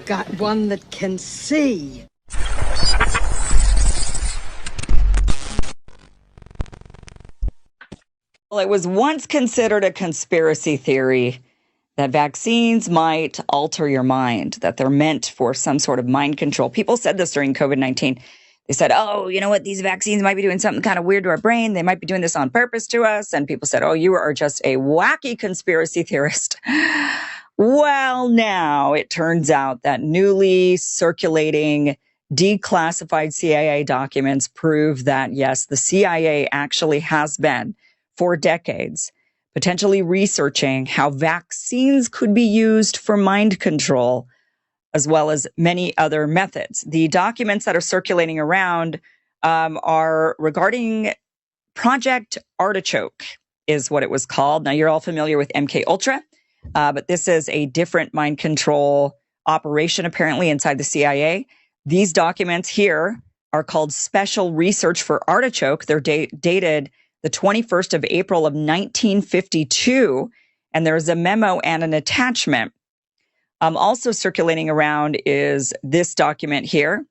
got one that can see. Well, it was once considered a conspiracy theory that vaccines might alter your mind, that they're meant for some sort of mind control. People said this during COVID-19. They said, oh, you know what? These vaccines might be doing something kind of weird to our brain. They might be doing this on purpose to us. And people said, oh, you are just a wacky conspiracy theorist. Well, now it turns out that newly circulating declassified CIA documents prove that, yes, the CIA actually has been, for decades, potentially researching how vaccines could be used for mind control, as well as many other methods. The documents that are circulating around are regarding Project Artichoke, is what it was called. Now, you're all familiar with MK Ultra, but this is a different mind control operation, apparently, inside the CIA. These documents here are called Special Research for Artichoke. They're dated the 21st of April of 1952, and there's a memo and an attachment. Also circulating around is this document here,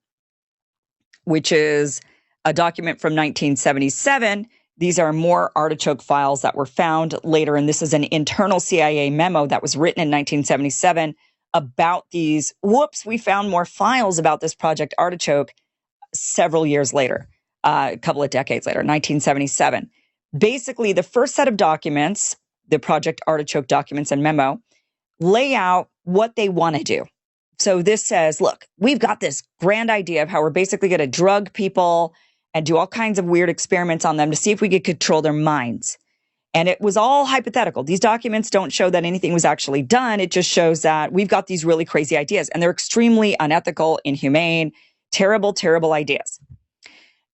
which is a document from 1977. These are more artichoke files that were found later, and this is an internal CIA memo that was written in 1977 about these. Whoops, we found more files about this Project Artichoke several years later, a couple of decades later, 1977. Basically, the first set of documents, the Project Artichoke documents and memo, lay out what they want to do. So this says, look, we've got this grand idea of how we're basically going to drug people and do all kinds of weird experiments on them to see if we could control their minds. And it was all hypothetical. These documents don't show that anything was actually done. It just shows that we've got these really crazy ideas, and they're extremely unethical, inhumane, terrible, terrible ideas.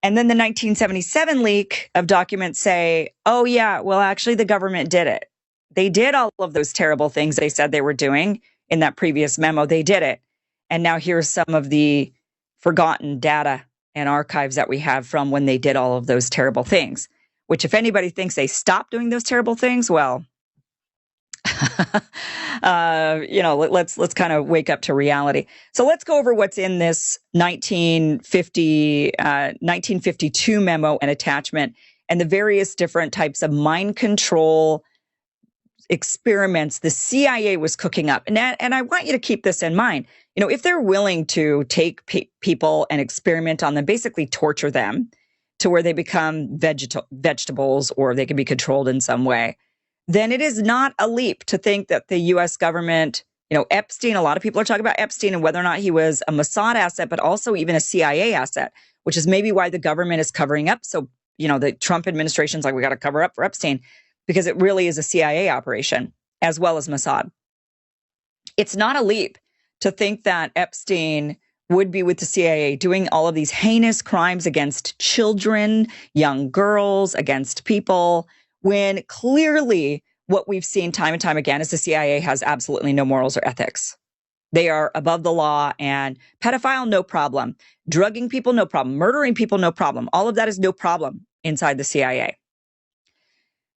And then the 1977 leak of documents say, oh, yeah, well, actually, the government did it. They did all of those terrible things they said they were doing in that previous memo. They did it. And now here's some of the forgotten data and archives that we have from when they did all of those terrible things, which if anybody thinks they stopped doing those terrible things, well, let's kind of wake up to reality. So let's go over what's in this 1952 memo and attachment and the various different types of mind control experiments the CIA was cooking up. And I want you to keep this in mind. You know, if they're willing to take people and experiment on them, basically torture them to where they become vegetables or they can be controlled in some way, then it is not a leap to think that the U.S. government, Epstein, a lot of people are talking about Epstein and whether or not he was a Mossad asset, but also even a CIA asset, which is maybe why the government is covering up. So, the Trump administration's like, we got to cover up for Epstein because it really is a CIA operation as well as Mossad. It's not a leap to think that Epstein would be with the CIA doing all of these heinous crimes against children, young girls, against people, when clearly what we've seen time and time again is the CIA has absolutely no morals or ethics. They are above the law, and pedophile, no problem. Drugging people, no problem. Murdering people, no problem. All of that is no problem inside the CIA.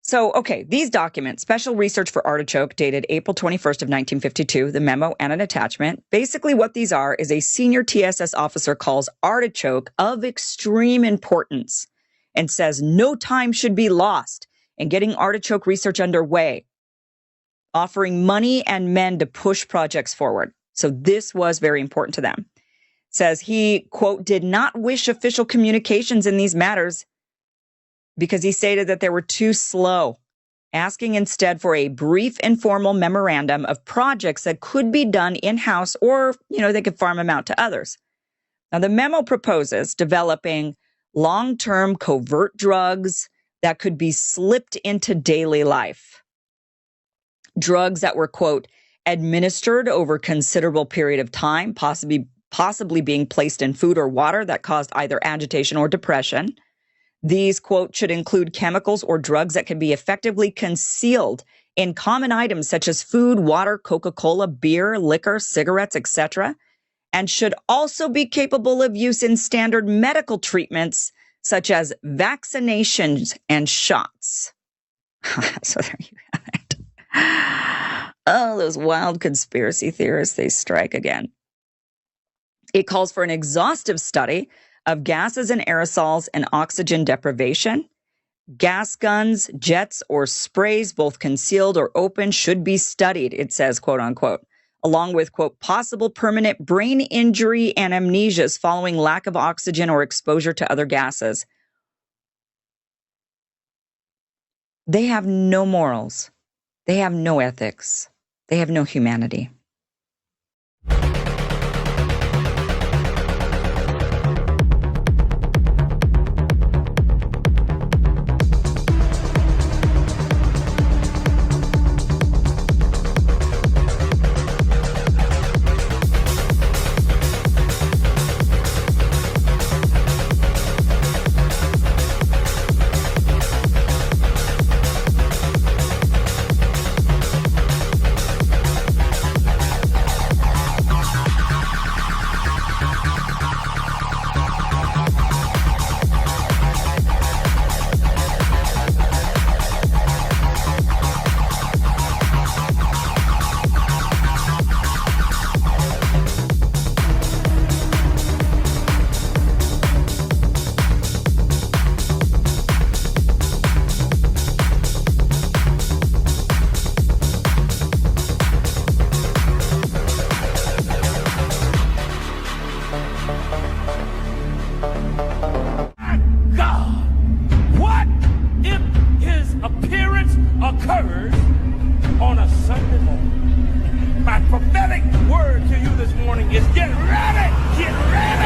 So, okay, these documents, Special Research for Artichoke, dated April 21st of 1952, the memo and an attachment. Basically what these are is a senior TSS officer calls Artichoke of extreme importance and says no time should be lost in getting Artichoke research underway, offering money and men to push projects forward. So this was very important to them. Says he, quote, did not wish official communications in these matters because he stated that they were too slow, asking instead for a brief informal memorandum of projects that could be done in-house or, they could farm them out to others. Now, the memo proposes developing long-term covert drugs that could be slipped into daily life. Drugs that were, quote, administered over a considerable period of time, possibly being placed in food or water that caused either agitation or depression. These, quote, should include chemicals or drugs that can be effectively concealed in common items such as food, water, Coca-Cola, beer, liquor, cigarettes, etc., and should also be capable of use in standard medical treatments such as vaccinations and shots. So there you have it. Oh, those wild conspiracy theorists, they strike again. It calls for an exhaustive study of gases and aerosols and oxygen deprivation. Gas guns, jets, or sprays, both concealed or open, should be studied, it says, quote unquote, along with, quote, possible permanent brain injury and amnesias following lack of oxygen or exposure to other gases. They have no morals. They have no ethics. They have no humanity. occurs on a Sunday morning. My prophetic word to you this morning is get ready, get ready.